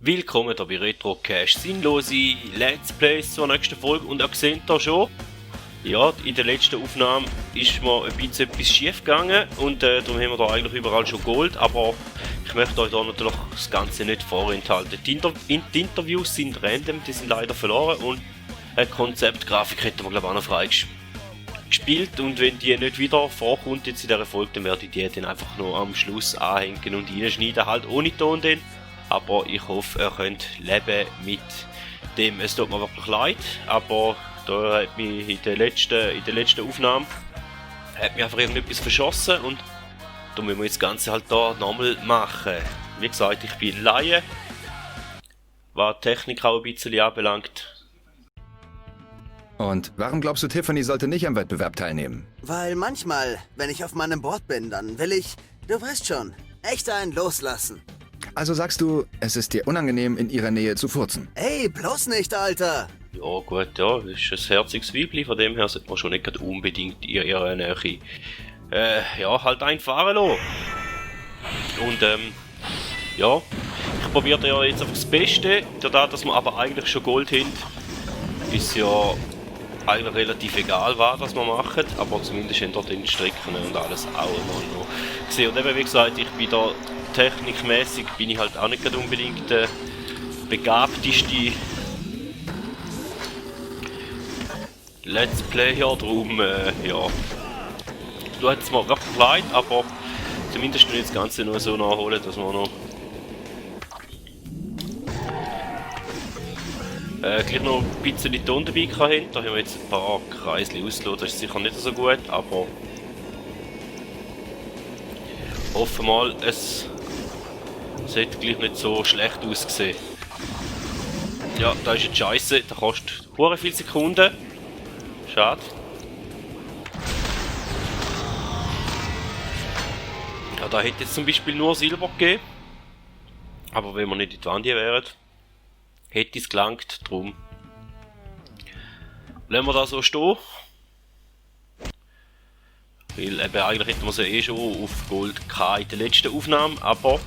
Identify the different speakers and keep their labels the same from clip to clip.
Speaker 1: Willkommen hier bei Retrocast. Sinnlose Let's Plays zur nächsten Folge und ihr seht hier schon, ja, in der letzten Aufnahme ist mir ein bisschen etwas schief gegangen und darum haben wir da eigentlich überall schon Gold, aber ich möchte euch da natürlich das Ganze nicht vorenthalten. Die Interviews sind random, die sind leider verloren und eine Konzeptgrafik hätten wir glaube ich auch noch freigespielt und wenn die nicht wieder vorkommt jetzt in dieser Folge, dann werde ich die dann einfach noch am Schluss anhängen und reinschneiden, halt ohne Ton dann. Aber ich hoffe, ihr könnt leben mit dem. Es tut mir wirklich leid, aber da hat mich in der letzten Aufnahme hat mich einfach irgendetwas verschossen und da müssen wir jetzt das Ganze halt da nochmal machen. Wie gesagt, ich bin Laie, was die Technik auch ein bisschen anbelangt.
Speaker 2: Und warum glaubst du, Tiffany sollte nicht am Wettbewerb teilnehmen?
Speaker 3: Weil manchmal, wenn ich auf meinem Board bin, dann will ich, du weißt schon, echt einen loslassen.
Speaker 2: Also sagst du, es ist dir unangenehm, in ihrer Nähe zu furzen?
Speaker 3: Ey, bloß nicht, Alter!
Speaker 1: Ja gut, ja, das ist ein herziges Weibli, von dem her sollte man schon nicht unbedingt in ihrer Nähe ja, halt einfahren lassen. Und ja, ich probiere ja jetzt einfach das Beste, dadurch, dass wir aber eigentlich schon Gold haben, ist ja eigentlich relativ egal, was wir machen, aber zumindest haben dort die Strecken und alles auch immer noch gesehen. Und eben, wie gesagt, ich bin da technikmäßig bin ich halt auch nicht unbedingt der begabteste Let's Player, darum, ja, du hättest mir wirklich leid, aber zumindest will ich das Ganze nur so nachholen, dass wir noch gleich noch ein bisschen Ton dabei haben. Da haben wir jetzt ein paar Kreisli ausgelassen, das ist sicher nicht so gut, aber hoffen mal, es sollte gleich nicht so schlecht aussehen. Ja, da ist jetzt Scheiße, da kostet hure viele Sekunden. Schade. Ja, da hätte jetzt zum Beispiel nur Silber gegeben. Aber wenn wir nicht in die Wand wären, hätte es gelangt, drum. Lassen wir da so stehen. Weil eben eigentlich hätten wir sie eh schon auf Gold gehabt in der letzten Aufnahme, aber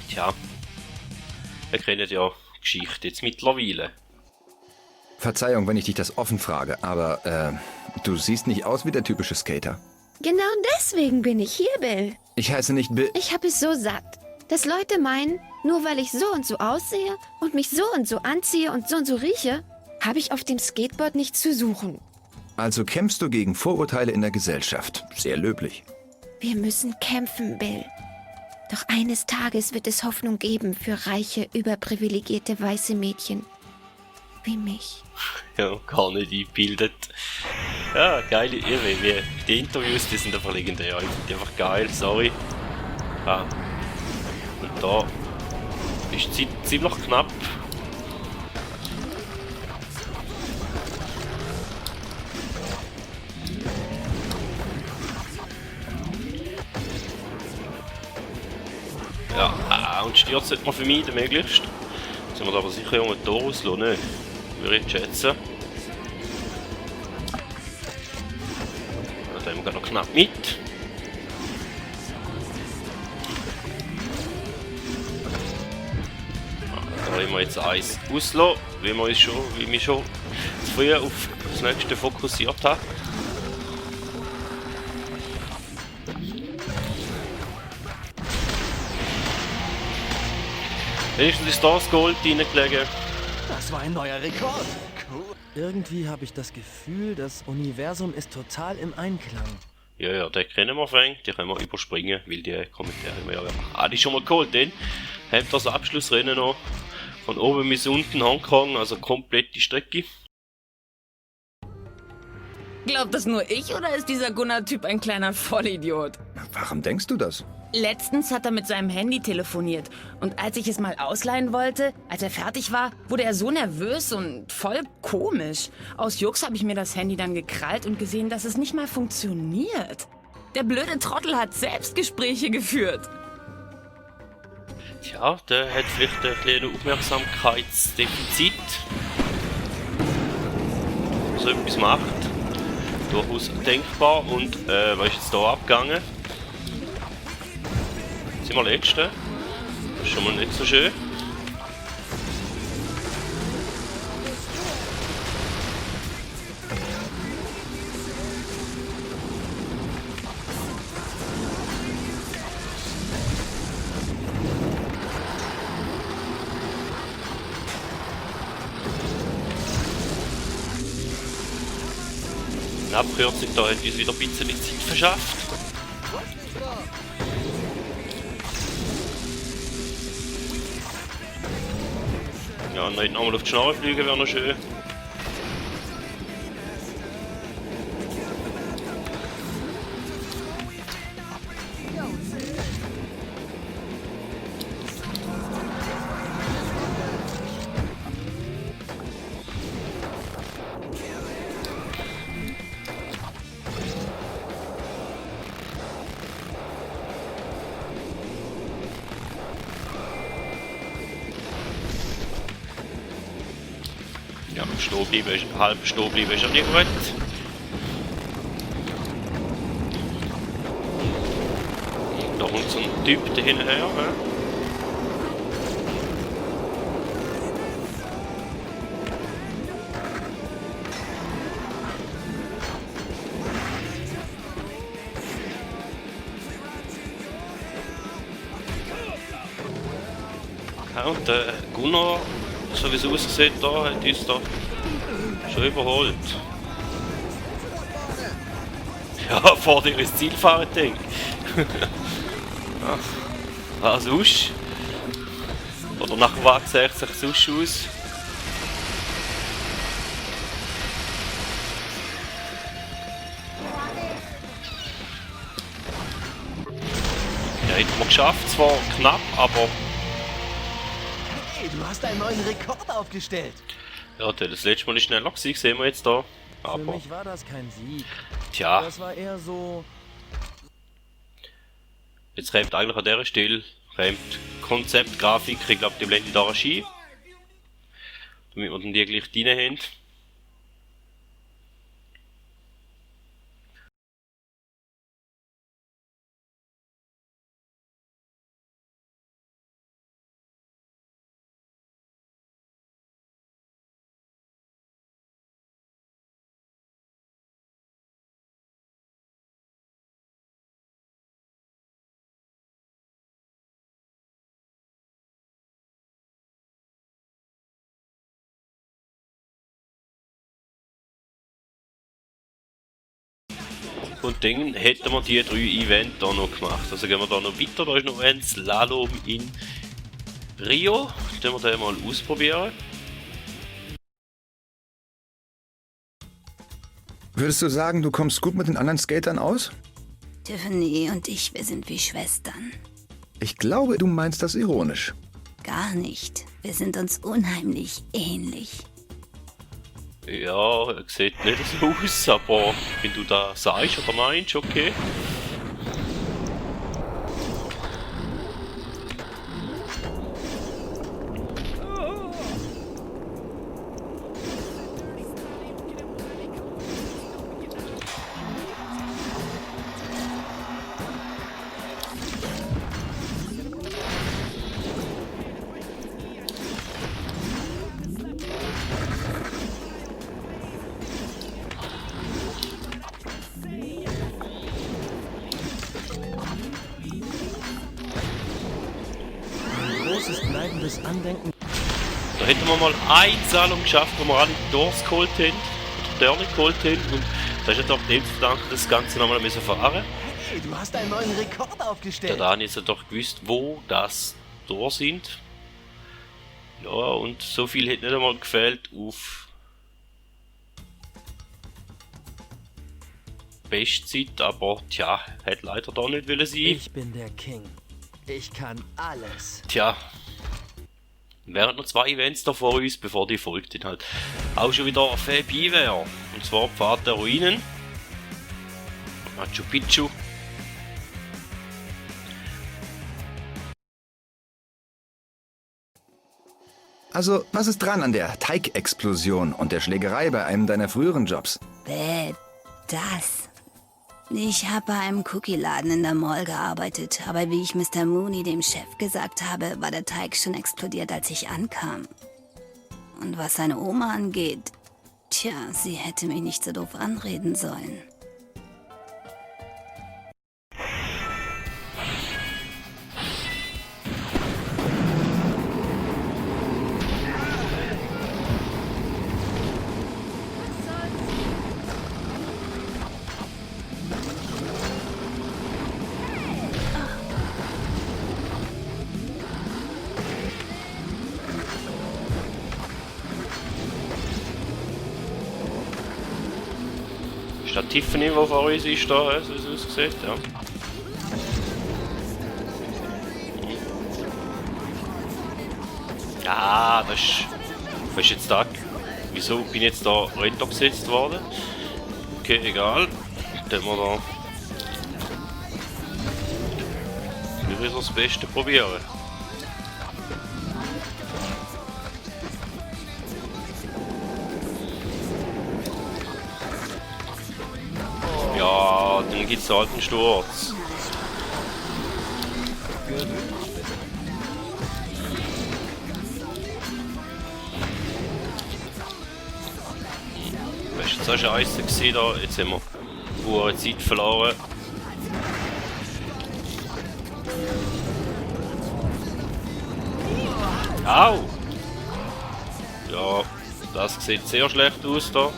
Speaker 1: tja, wir kennen ja die Geschichte jetzt mittlerweile.
Speaker 2: Verzeihung, wenn ich dich das offen frage, aber du siehst nicht aus wie der typische Skater.
Speaker 4: Genau deswegen bin ich hier, Bill.
Speaker 2: Ich heiße nicht Bill.
Speaker 4: Ich habe es so satt, dass Leute meinen, nur weil ich so und so aussehe und mich so und so anziehe und so rieche, habe ich auf dem Skateboard nichts zu suchen.
Speaker 2: Also kämpfst du gegen Vorurteile in der Gesellschaft. Sehr löblich.
Speaker 4: Wir müssen kämpfen, Bill. Doch eines Tages wird es Hoffnung geben für reiche, überprivilegierte weiße Mädchen. Wie mich.
Speaker 1: Ja, gar nicht eingebildet. Ja, geile Irre. Die Interviews, die sind einfach legendär. Ich finde die einfach geil, sorry. Ah. Und da ist die Zeit ziemlich knapp. Ja, und Sturz sollte man vermeiden, möglichst. Jetzt sind wir aber sicher um ein Tor auslassen, ne? Würde ich schätzen. Da haben wir noch knapp mit. Da haben wir jetzt eins auslassen, wie wir schon zu früh auf das nächste fokussiert haben. Wenigstens ist das Gold reingelegen.
Speaker 5: Das war ein neuer Rekord. Cool. Irgendwie habe ich das Gefühl, das Universum ist total im Einklang.
Speaker 1: Ja, den kennen wir Frank, die können wir überspringen, weil die Kommentare haben wir ja die schon mal geholt. Dann haben das Abschlussrennen noch von oben bis unten Hongkong, also komplett die Strecke.
Speaker 6: Glaubt das nur ich oder ist dieser Gunnar-Typ ein kleiner Vollidiot?
Speaker 2: Warum denkst du das?
Speaker 6: Letztens hat er mit seinem Handy telefoniert und als ich es mal ausleihen wollte, als er fertig war, wurde er so nervös und voll komisch. Aus Jux habe ich mir das Handy dann gekrallt und gesehen, dass es nicht mal funktioniert. Der blöde Trottel hat Selbstgespräche geführt.
Speaker 1: Tja, der hat vielleicht ein kleines Aufmerksamkeitsdefizit. So etwas macht. Durchaus denkbar und was ist jetzt hier abgegangen? Sind wir Letzte. Das ist schon mal nicht so schön. Eine Abkürzung da hat uns wieder ein bisschen Zeit verschafft. Ja, und nochmal auf die Schnarre fliegen wäre noch schön. Ja, halb stehen bleiben ist ja nicht gut. Da kommt so ein Typ da hinten her. Ja, und der Gunnar, so wie es aussieht, da hat uns da schon überholt. Ja, vor dir ins Ziel fahren, denke ich. Was sonst? Oder nachher wagt es sich sonst aus? Ja, hätten wir geschafft, zwar knapp, aber...
Speaker 5: Hey, du hast einen neuen Rekord aufgestellt.
Speaker 1: Ja, das letzte Mal nicht schneller gewesen, sehen wir jetzt da.
Speaker 5: Für
Speaker 1: Aber,
Speaker 5: mich war das kein Sieg.
Speaker 1: tja,
Speaker 5: Das war eher so...
Speaker 1: jetzt reimt eigentlich an dieser Stelle, reimt Konzept, Grafik, ich glaube, die blende ich da ein, damit wir dann die gleich rein haben. Und dann hätten wir die 3 Events da noch gemacht. Also gehen wir da noch weiter, da ist noch ein Slalom in Rio. Den wir den mal ausprobieren.
Speaker 2: Würdest du sagen, du kommst gut mit den anderen Skatern aus?
Speaker 7: Tiffany und ich, wir sind wie Schwestern.
Speaker 2: Ich glaube, du meinst das ironisch.
Speaker 7: Gar nicht. Wir sind uns unheimlich ähnlich.
Speaker 1: Ja, sieht nicht so aus, aber wenn du das sagst oder meinst, okay.
Speaker 5: Großes bleibendes Andenken.
Speaker 1: Da hätten wir mal ein Slalom geschafft, wo wir alle Doors geholt haben, oder Dörner geholt haben. Und das ist jetzt auch dem zu verdanken, dass das Ganze nochmal müssen fahren.
Speaker 5: Hey, du hast einen neuen Rekord
Speaker 1: Der
Speaker 5: aufgestellt.
Speaker 1: Dani hat doch gewusst, wo das Tor sind. Ja, und so viel hat nicht einmal gefehlt auf Bestzeit, aber tja, hat leider da nicht wollen sein.
Speaker 5: Ich bin der King. Ich kann alles.
Speaker 1: Tja, wären noch 2 Events da vor uns, bevor die folgt dann halt auch schon wieder vorbei wäre. Und zwar Pfad der Ruinen, Machu Picchu.
Speaker 2: Also, was ist dran an der Teigexplosion und der Schlägerei bei einem deiner früheren Jobs?
Speaker 7: Das. Ich habe bei einem Cookie-Laden in der Mall gearbeitet, aber wie ich Mr. Mooney, dem Chef, gesagt habe, war der Teig schon explodiert, als ich ankam. Und was seine Oma angeht, tja, sie hätte mich nicht so doof anreden sollen.
Speaker 1: ist das Tiffany, die vor uns ist, da, so wie es aussieht, ja. Ja, das ist jetzt da. Wieso bin ich jetzt da runtergesetzt worden? Okay, egal. Dann wir da wieder das Beste probieren. Ja, dann gibt es halt einen Sturz. Weißt du, das war scheiße gewesen da. Jetzt haben wir pure Zeit verloren. Au! Ja, das sieht sehr schlecht aus da.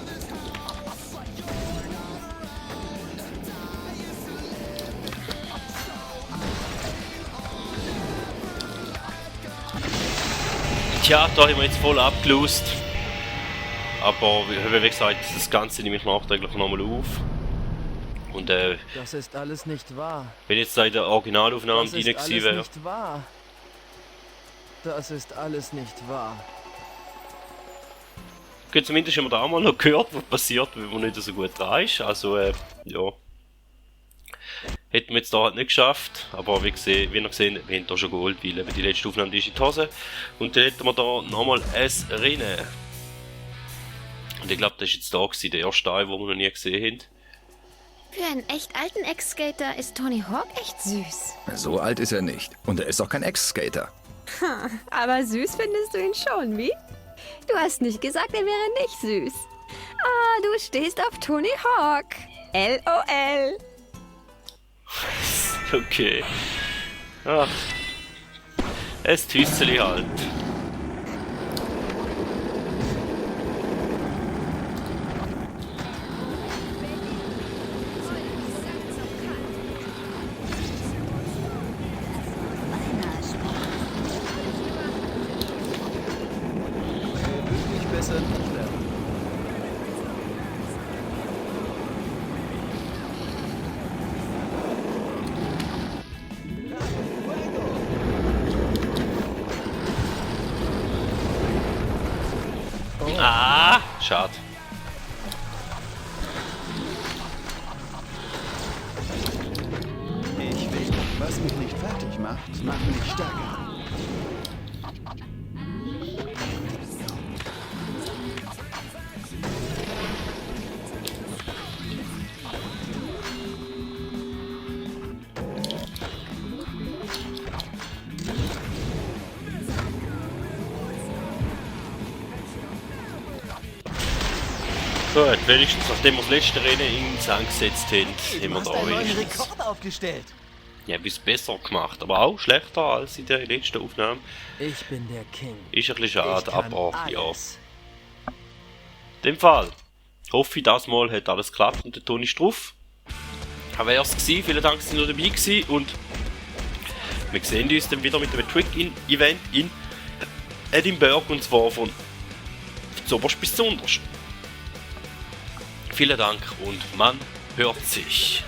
Speaker 1: Tja, da haben wir jetzt voll abgelost. Aber wie gesagt, das Ganze nehme ich nachträglich nochmal auf. Und
Speaker 5: Das ist alles nicht wahr.
Speaker 1: wenn jetzt da in der Originalaufnahme
Speaker 5: Das
Speaker 1: drin
Speaker 5: ist
Speaker 1: gewesen
Speaker 5: alles
Speaker 1: wäre.
Speaker 5: nicht wahr. Das ist alles nicht wahr.
Speaker 1: Okay, zumindest haben wir da auch mal noch gehört, was passiert, wenn man nicht so gut dran ist. Also, ja. Hätten wir jetzt da halt nicht geschafft, aber wie ihr gesehen, wir haben da schon geholt, weil eben die letzte Aufnahme die ist in die Hose. Und dann hätten wir da nochmal ein Rennen. Und ich glaube, das war jetzt da gewesen, der erste Teil, den wir noch nie gesehen haben.
Speaker 4: Für einen echt alten Ex-Skater ist Tony Hawk echt süß.
Speaker 2: So alt ist er nicht. Und er ist auch kein Ex-Skater.
Speaker 8: Aber süß findest du ihn schon, wie? Du hast nicht gesagt, er wäre nicht süß. Ah, du stehst auf Tony Hawk. LOL.
Speaker 1: Okay. Ach. Ein Tüsseli halt.
Speaker 5: Wirklich besser nicht lernen.
Speaker 1: Ah, schade.
Speaker 9: Ich will. Was mich nicht fertig macht, macht mich stärker.
Speaker 1: So, wenigstens nachdem wir das letzte Rennen ins angesetzt haben, haben wir
Speaker 5: Du hast
Speaker 1: da
Speaker 5: einen neuen
Speaker 1: wenigstens
Speaker 5: Rekord aufgestellt.
Speaker 1: ja, etwas besser gemacht. Aber auch schlechter als in der letzten Aufnahme.
Speaker 5: Ich bin der King.
Speaker 1: Ist ein bisschen
Speaker 5: Ich
Speaker 1: schade,
Speaker 5: kann
Speaker 1: aber ja.
Speaker 5: alles.
Speaker 1: In dem Fall hoffe ich, das Mal hat alles geklappt und der Ton ist drauf. Aber wär's gewesen. Vielen Dank, dass ihr noch dabei gewesen und wir sehen uns dann wieder mit einem Trick-In-Event in Edinburgh und zwar von zuoberst bis zuunterst. Vielen Dank und man hört sich.